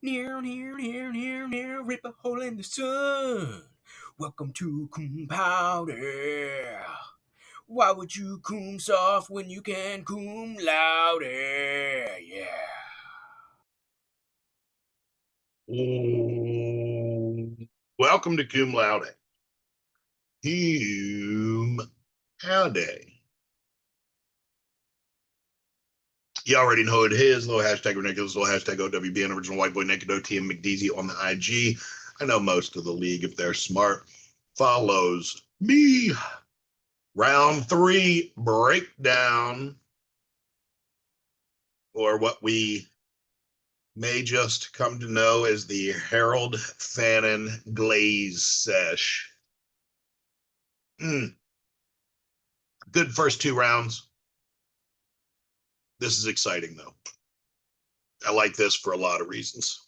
Near, near, near, near, near, rip a hole in the sun. Welcome to Cum Paude. Why would you cum soft when you can cum louder? Yeah. Welcome to Cum Laude. Cum Laude. You already know who it is. Little hashtag ridiculous, little hashtag OWBN, original white boy naked OTM McDeezy on the IG. I know most of the league, if they're smart, follows me. Round 3 breakdown, or what we may just come to know as the Harold Fannin Glaze Sesh. Good first 2 rounds. This is exciting, though. I like this for a lot of reasons.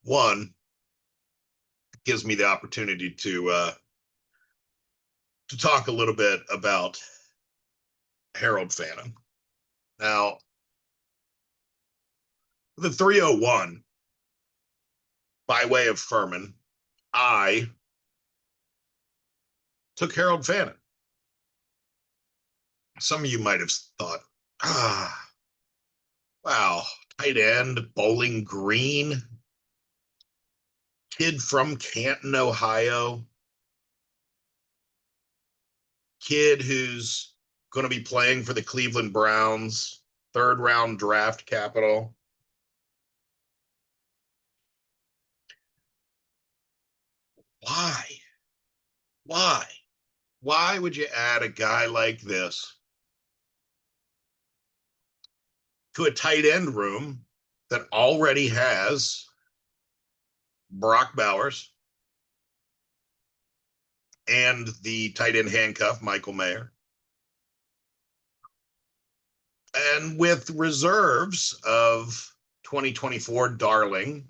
One, it gives me the opportunity to talk a little bit about Harold Fannin. Now, the 301, by way of Furman, I took Harold Fannin. Some of you might have thought, wow, tight end, Bowling Green, kid from Canton, Ohio, kid who's going to be playing for the Cleveland Browns, 3rd round draft capital. Why? Why? Why would you add a guy like this to a tight end room that already has Brock Bowers and the tight end handcuff, Michael Mayer, and with reserves of 2024 darling,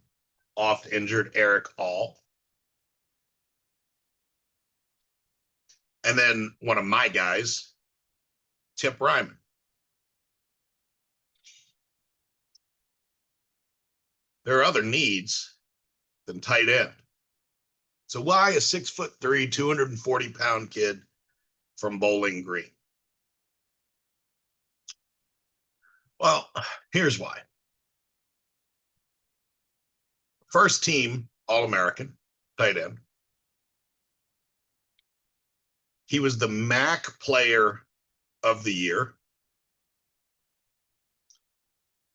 oft injured Eric All, and then one of my guys, Tip Ryman. There are other needs than tight end. So why a 6'3", 240-pound kid from Bowling Green? Well, here's why. First team All-American, tight end. He was the MAC player of the year,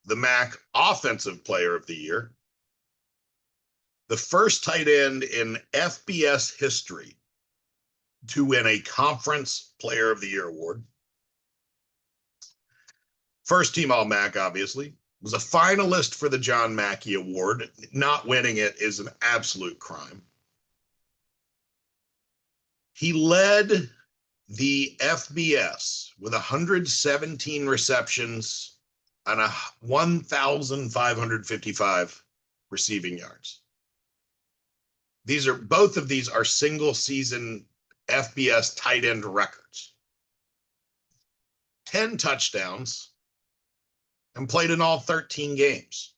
the MAC offensive player of the year, the first tight end in FBS history to win a conference player of the year award. First team All-MAC, obviously, was a finalist for the John Mackey Award. Not winning it is an absolute crime. He led the FBS with 117 receptions and 1,555 receiving yards. Both of these are single season FBS tight end records. 10 touchdowns and played in all 13 games.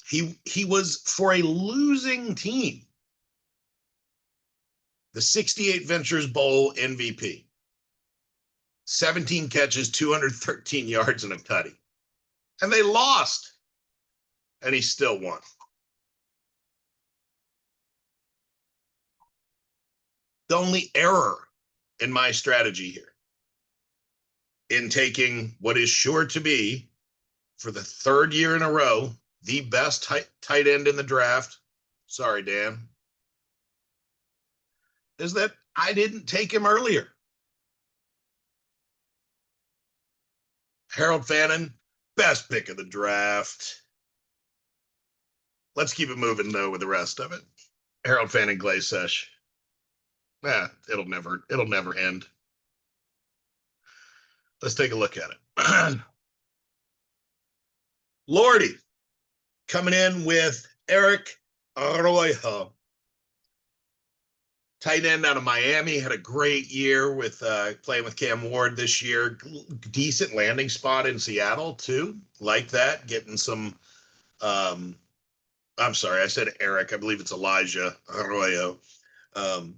He was, for a losing team, the 68 Ventures Bowl MVP. 17 catches, 213 yards, and a tutty. And they lost. And he still won. The only error in my strategy here, in taking what is sure to be, for the 3rd year in a row, the best tight end in the draft, sorry, Dan, is that I didn't take him earlier. Harold Fannin, best pick of the draft. Let's keep it moving, though, with the rest of it. Harold Fannin Glaze Sesh. It'll never end. Let's take a look at it. Lordy coming in with Eric Arroyo. Tight end out of Miami had a great year with playing with Cam Ward this year. Decent landing spot in Seattle too. Like that, getting some. I'm sorry, I said Eric. I believe it's Elijah Arroyo. Um,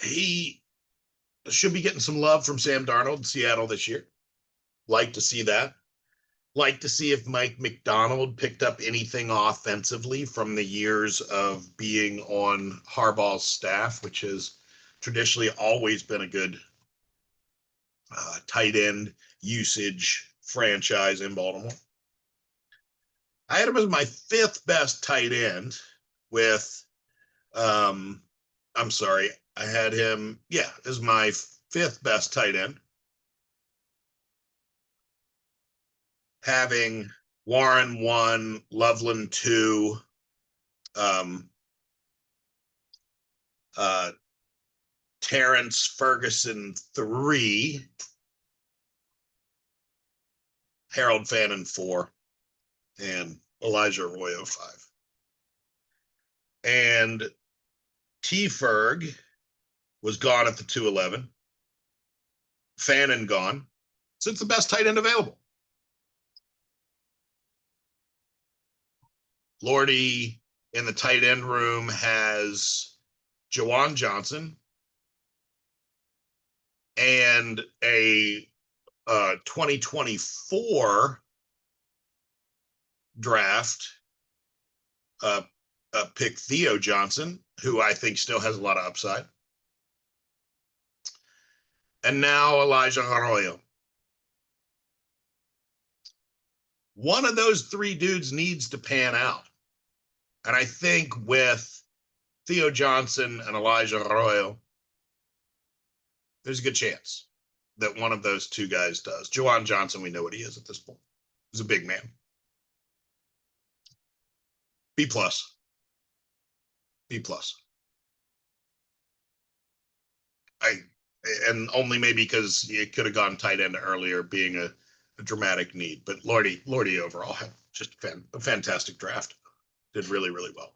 he should be getting some love from Sam Darnold in Seattle this year. Like to see that. Like to see if Mike McDonald picked up anything offensively from the years of being on Harbaugh's staff, which has traditionally always been a good tight end usage franchise in Baltimore. I had him as my fifth best tight end with, um, I'm sorry, I had him, as my fifth best tight end, having Warren 1, Loveland 2, um, uh, Terrence Ferguson 3, Harold Fannin 4, and Elijah Arroyo 5. And T Ferg was gone at the 211. Fannin gone. So it's the best tight end available. Lordy in the tight end room has Jawan Johnson and a 2024 draft pick Theo Johnson, who I think still has a lot of upside. And now Elijah Arroyo. One of those three dudes needs to pan out. And I think with Theo Johnson and Elijah Arroyo, there's a good chance that one of those two guys does. Jawan Johnson, we know what he is at this point. He's a big man. B plus. B plus. And only maybe because it could have gone tight end earlier, being a dramatic need. But Lordy overall had just a fantastic draft. Did really, really well.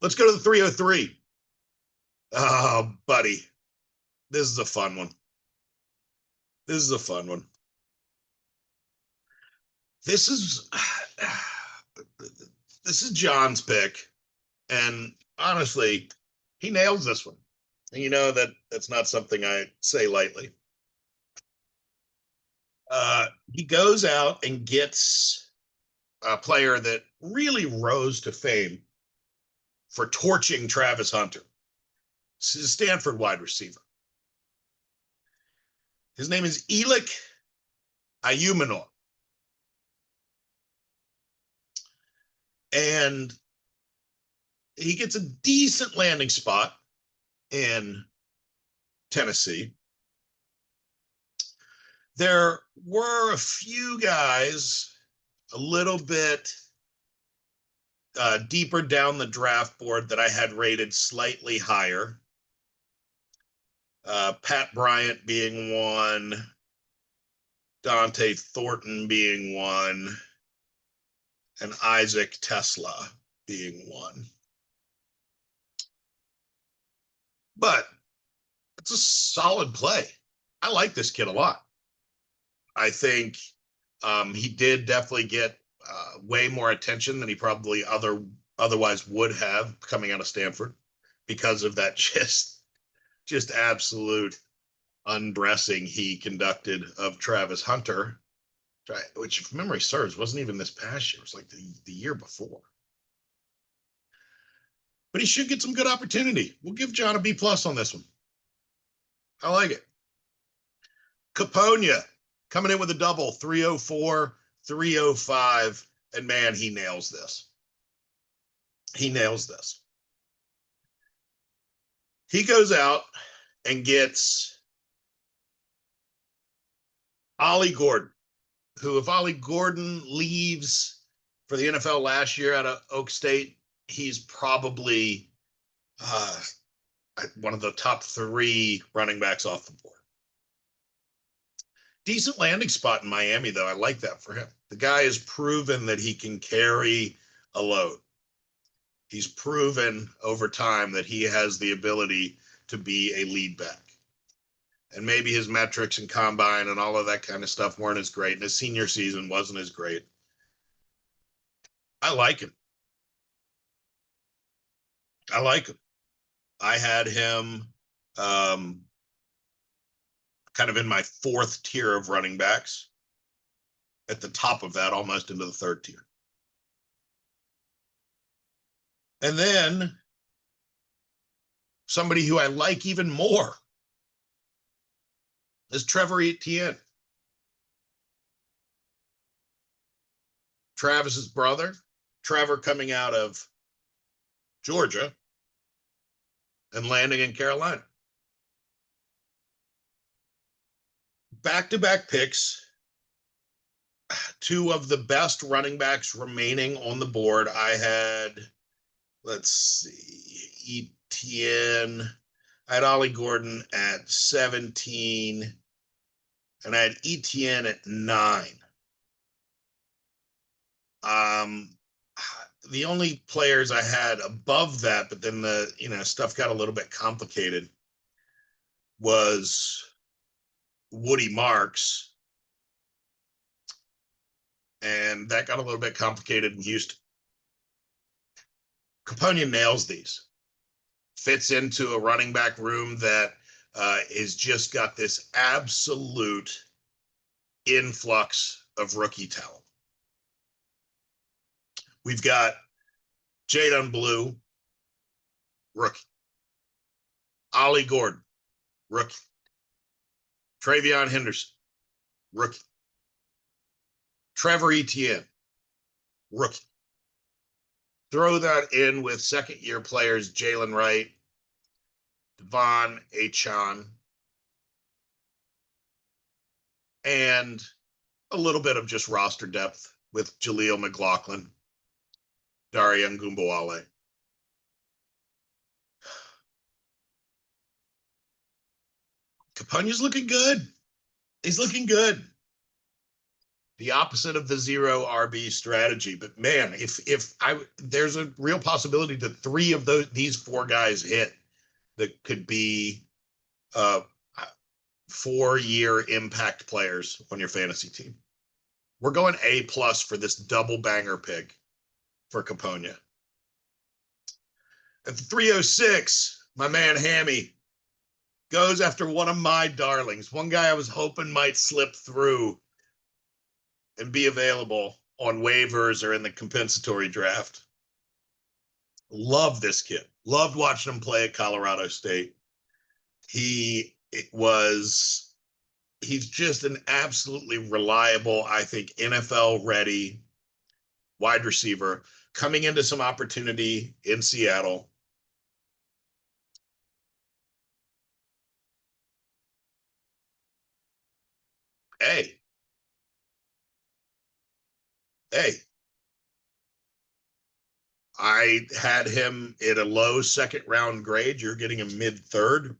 Let's go to the 303. Oh, buddy. This is a fun one. This is this is John's pick. And honestly, he nails this one. And you know that's not something I say lightly. He goes out and gets a player that really rose to fame for torching Travis Hunter. This is a Stanford wide receiver. His name is Elik Ayumanor. And he gets a decent landing spot in Tennessee. There were a few guys a little bit deeper down the draft board that I had rated slightly higher. Pat Bryant being one, Dante Thornton being one, and Isaac Tesla being one. But it's a solid play. I like this kid a lot. I think he did definitely get way more attention than he probably otherwise would have coming out of Stanford because of that just absolute undressing he conducted of Travis Hunter, which, if memory serves, wasn't even this past year. It was like the year before. But he should get some good opportunity. We'll give John a B plus on this one. I like it. Caponia coming in with a double, 304, 305, and man, he nails this. He nails this. He goes out and gets Ollie Gordon, who, if Ollie Gordon leaves for the NFL last year out of Oak State, he's probably one of the top 3 running backs off the board. Decent landing spot in Miami, though. I like that for him. The guy has proven that he can carry a load. He's proven over time that he has the ability to be a lead back. And maybe his metrics and combine and all of that kind of stuff weren't as great. And his senior season wasn't as great. I like him. I like him. I had him kind of in my fourth tier of running backs, at the top of that, almost into the third tier. And then somebody who I like even more is Trevor Etienne. Travis's brother, Trevor, coming out of Georgia and landing in Carolina. Back-to-back picks, two of the best running backs remaining on the board. I had, let's see, Etienne. I had Ollie Gordon at 17, and I had Etienne at 9. The only players I had above that, but then the stuff got a little bit complicated, was Woody Marks, and that got a little bit complicated in Houston. Capone nails these. Fits into a running back room that is just got this absolute influx of rookie talent. We've got Jadon Blue, rookie. Ollie Gordon, rookie. Travion Henderson, rookie. Trevor Etienne, rookie. Throw that in with second-year players Jalen Wright, Devon Achane, and a little bit of just roster depth with Jaleel McLaughlin, Daria Ngumbawale. Capone's looking good. He's looking good. The opposite of the zero RB strategy. But man, there's a real possibility that three of these four guys hit that could be 4-year impact players on your fantasy team. We're going A+ for this double banger pick for Capone. At the 306, my man Hammy goes after one of my darlings, one guy I was hoping might slip through and be available on waivers or in the compensatory draft. Love this kid. Loved watching him play at Colorado State. He's just an absolutely reliable, I think, NFL ready wide receiver coming into some opportunity in Seattle. Hey, I had him at a low second round grade. You're getting a mid third.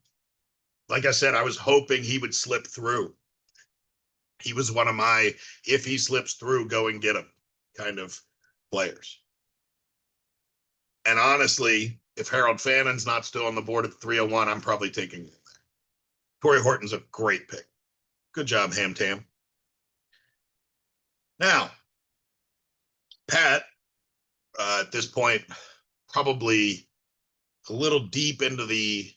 Like I said, I was hoping he would slip through. He was one of my, if he slips through, go and get him kind of players. And honestly, if Harold Fannon's not still on the board at 301, I'm probably taking him. Corey Horton's a great pick. Good job, Ham Tam. Now, Pat, at this point, probably a little deep into the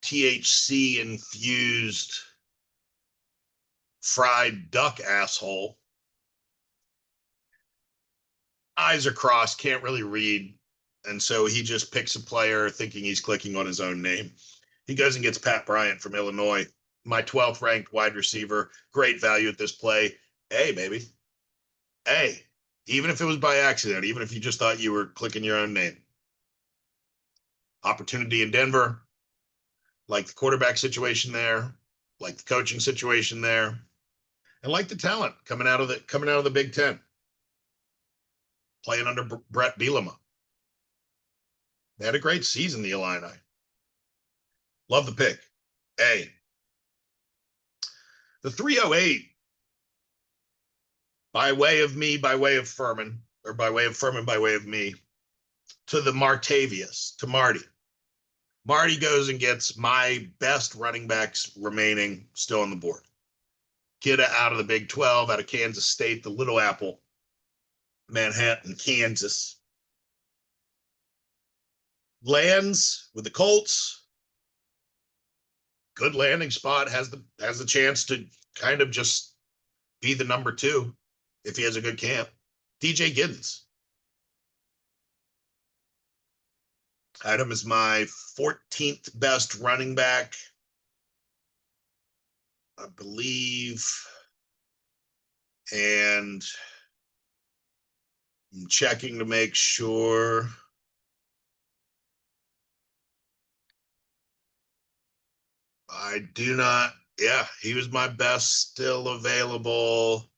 THC infused fried duck asshole. Eyes are crossed, can't really read. And so he just picks a player thinking he's clicking on his own name. He goes and gets Pat Bryant from Illinois, my 12th ranked wide receiver. Great value at this play. Hey, baby. Hey, even if it was by accident, even if you just thought you were clicking your own name. Opportunity in Denver, like the quarterback situation there, like the coaching situation there, and like the talent coming out of the Big Ten, playing under Brett Bielema. They had a great season, the Illini. Love the pick. Hey, the 308, by way of me, by way of Furman, or by way of Furman, by way of me, to the Martavius, to Marty. Marty goes and gets my best running backs remaining still on the board. Kid out of the Big 12, out of Kansas State, the Little Apple, Manhattan, Kansas. Lands with the Colts. Good landing spot, has the chance to kind of just be the number 2 if he has a good camp. DJ Giddens. Had him as my 14th best running back, I believe. And I'm checking to make sure. I do not. Yeah, he was my best still available.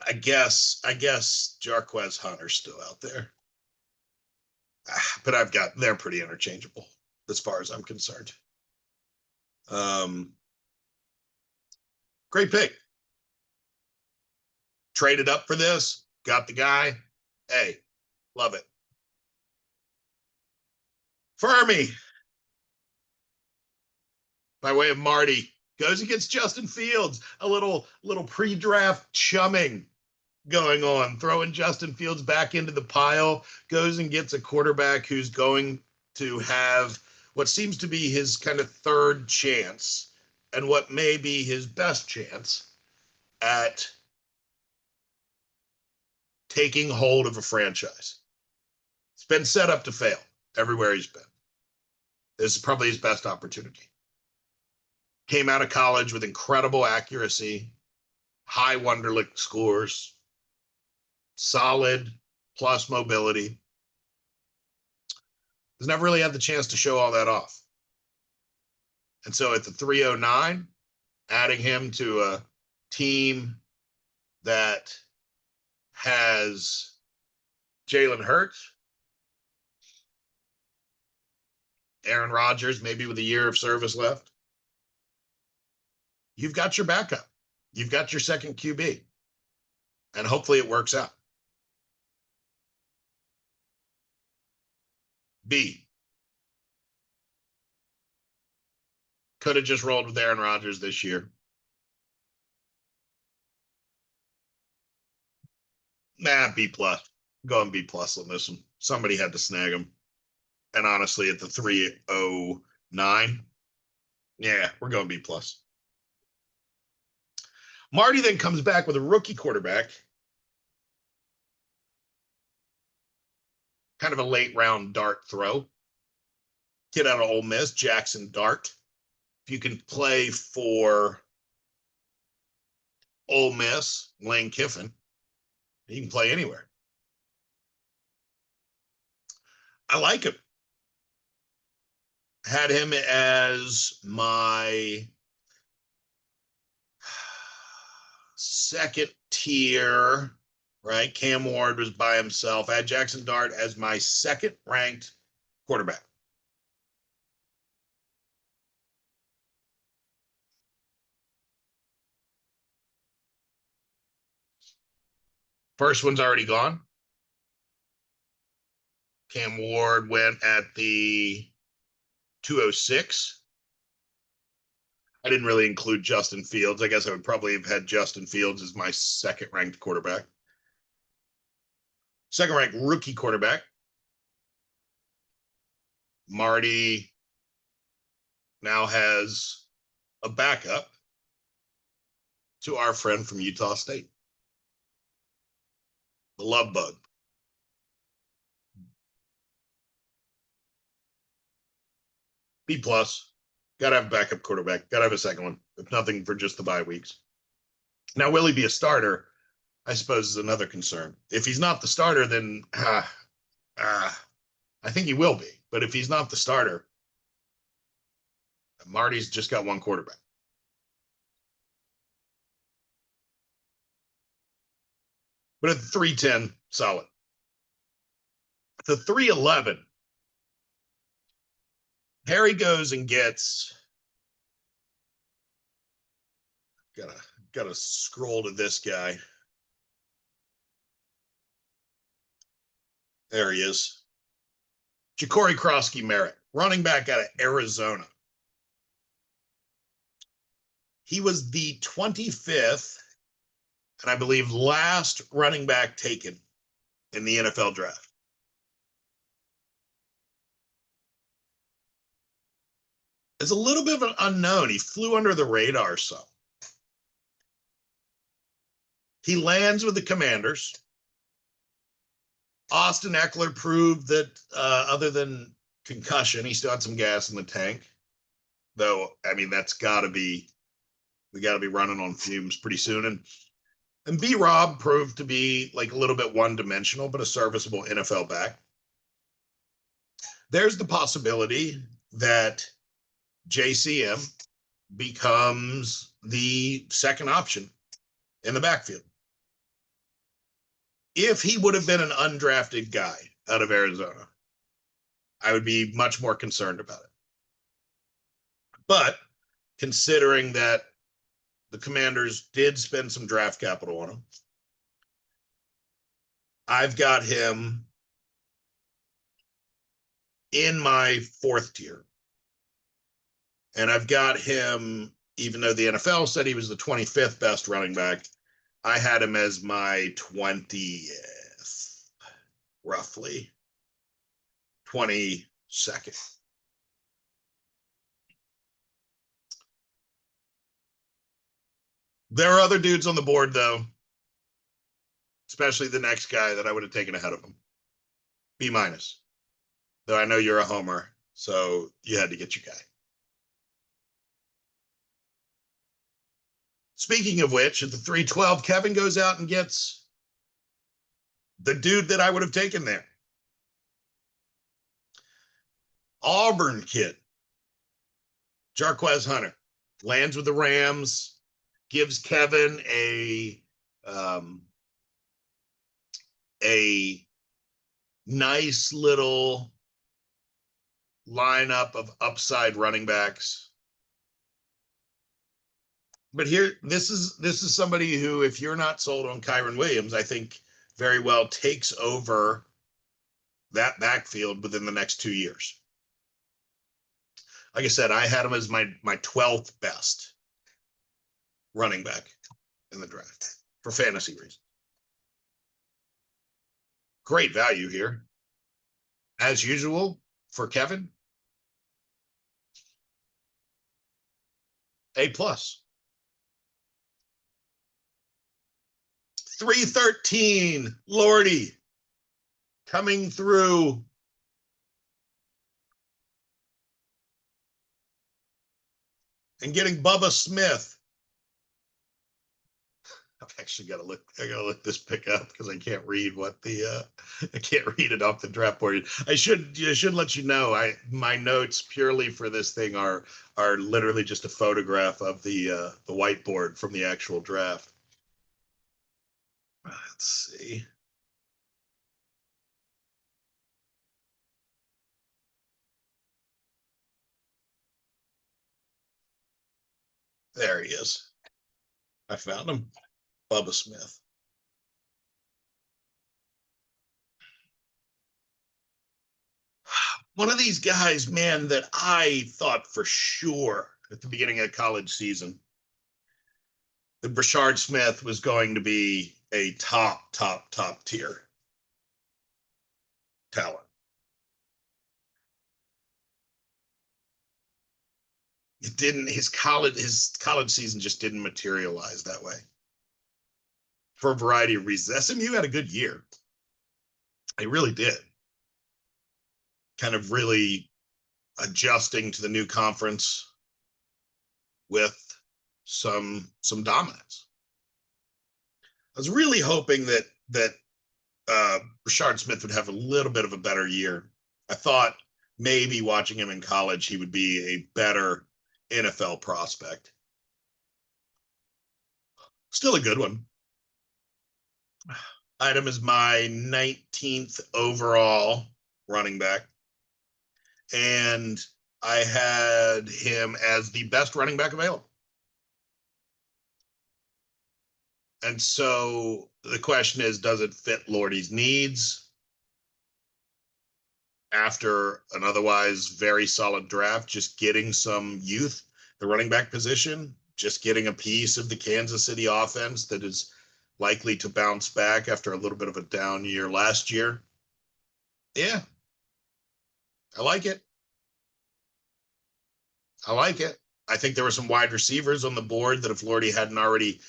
I guess Jarquez Hunter's still out there. But they're pretty interchangeable as far as I'm concerned. Great pick. Traded up for this, got the guy. Hey, love it. Fermi, by way of Marty, goes against Justin Fields. A little pre-draft chumming going on, throwing Justin Fields back into the pile, goes and gets a quarterback who's going to have what seems to be his kind of third chance and what may be his best chance at taking hold of a franchise. It's been set up to fail everywhere he's been. This is probably his best opportunity. Came out of college with incredible accuracy, high Wonderlic scores, solid plus mobility. Has never really had the chance to show all that off. And so at the 309, adding him to a team that has Jalen Hurts, Aaron Rodgers, maybe with a year of service left, you've got your backup. You've got your second QB. And hopefully it works out. B. Could have just rolled with Aaron Rodgers this year. B plus. Going B plus on this one. Somebody had to snag him. And honestly, at the 309, yeah, we're going B plus. Marty then comes back with a rookie quarterback. Kind of a late round dart throw. Kid out of Ole Miss, Jackson Dart. If you can play for Ole Miss, Lane Kiffin, you can play anywhere. I like him. Had him as my second tier, right? Cam Ward was by himself. I had Jackson Dart as my second ranked quarterback. First one's already gone. Cam Ward went at the 206. I didn't really include Justin Fields. I guess I would probably have had Justin Fields as my second ranked quarterback. Second ranked rookie quarterback. Marty now has a backup to our friend from Utah State, the love bug. B plus. Got to have a backup quarterback. Got to have a second one, if nothing for just the bye weeks. Now, will he be a starter? I suppose is another concern. If he's not the starter, then I think he will be. But if he's not the starter, Marty's just got one quarterback. But at the 310, solid. The 311, Harry goes and gets. Gotta, got to got to scroll to this guy. There he is. Ja'Cory Krosky Merritt, running back out of Arizona. He was the 25th and I believe last running back taken in the NFL draft. Is a little bit of an unknown. He flew under the radar some. He lands with the Commanders. Austin Eckler proved that other than concussion, he still had some gas in the tank. Though, I mean, we got to be running on fumes pretty soon. And B Rob proved to be like a little bit one dimensional, but a serviceable NFL back. There's the possibility that JCM becomes the second option in the backfield. If he would have been an undrafted guy out of Arizona, I would be much more concerned about it. But considering that the Commanders did spend some draft capital on him, I've got him in my fourth tier. And I've got him, even though the NFL said he was the 25th best running back, I had him as my 20th, roughly 22nd. There are other dudes on the board, though, especially the next guy that I would have taken ahead of him. B minus. Though I know you're a homer, so you had to get your guy. Speaking of which, at the 312, Kevin goes out and gets the dude that I would have taken there. Auburn kid, Jarquez Hunter, lands with the Rams, gives Kevin a nice little lineup of upside running backs. But here, this is somebody who, if you're not sold on Kyren Williams, I think very well takes over that backfield within the next 2 years. Like I said, I had him as my 12th best running back in the draft for fantasy reasons. Great value here. As usual for Kevin, A plus. 313, Lordy, coming through. And getting Bubba Smith. I've actually got to look. I got to look this pick up because I can't read what the. I can't read it off the draft board. I should let you know. My notes purely for this thing are literally just a photograph of the whiteboard from the actual draft. Let's see. There he is. I found him. Bubba Smith. One of these guys, man, that I thought for sure at the beginning of the college season that Brashard Smith was going to be a top tier talent. It didn't. His college season just didn't materialize that way for a variety of reasons. SMU had a good year. They really did. Kind of really adjusting to the new conference with some dominance. I was really hoping that Brashard Smith would have a little bit of a better year. I thought maybe watching him in college, he would be a better NFL prospect. Still a good one. Item is my 19th overall running back. And I had him as the best running back available. And so the question is, does it fit Lordy's needs? after an otherwise very solid draft, just getting some youth, the running back position, just getting a piece of the Kansas City offense that is likely to bounce back after a little bit of a down year last year. Yeah, I like it. I like it. I think there were some wide receivers on the board that if Lordy hadn't already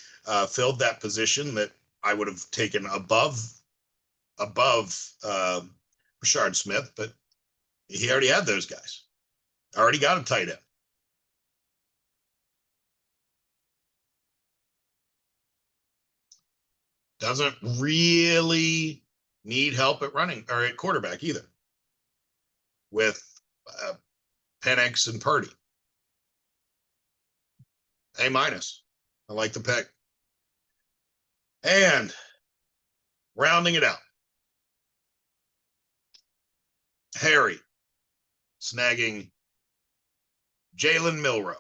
filled that position, that I would have taken above Rashard Smith, but he already had those guys. Already got a tight end. Doesn't really need help at running or at quarterback either with uh, Penix and Purdy. A minus. I like the pick. And rounding it out, Harry snagging Jalen Milroe.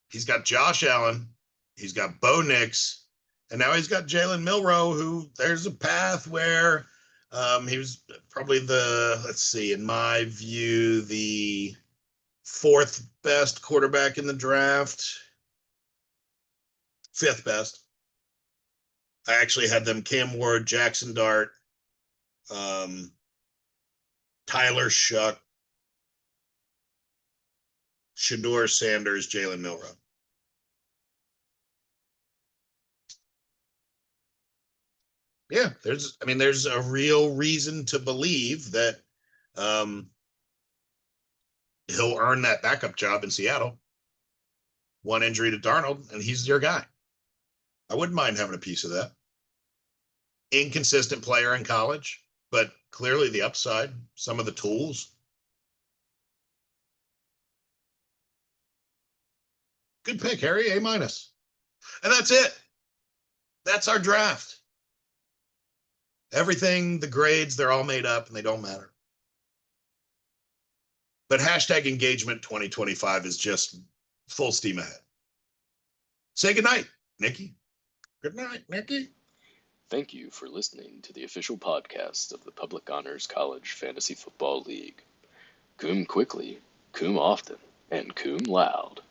He's got Josh Allen. He's got Bo Nix. And now he's got Jalen Milroe, who there's a path where he was probably let's see, in my view, the fourth best quarterback in the draft. Fifth best. I actually had them Cam Ward, Jackson Dart, Tyler Shuck, Shedeur Sanders, Jalen Milroe. Yeah, there's a real reason to believe that he'll earn that backup job in Seattle. One injury to Darnold, and he's your guy. I wouldn't mind having a piece of that. Inconsistent player in college, but clearly the upside, some of the tools. Good pick, Harry. A minus. And that's it. That's our draft. Everything, the grades, they're all made up and they don't matter. But hashtag engagement 2025 is just full steam ahead. Say goodnight, Nikki. Good night, Nikki. Thank you for listening to the official podcast of the Public Honors College Fantasy Football League. Cum quickly, cum often, and cum loud.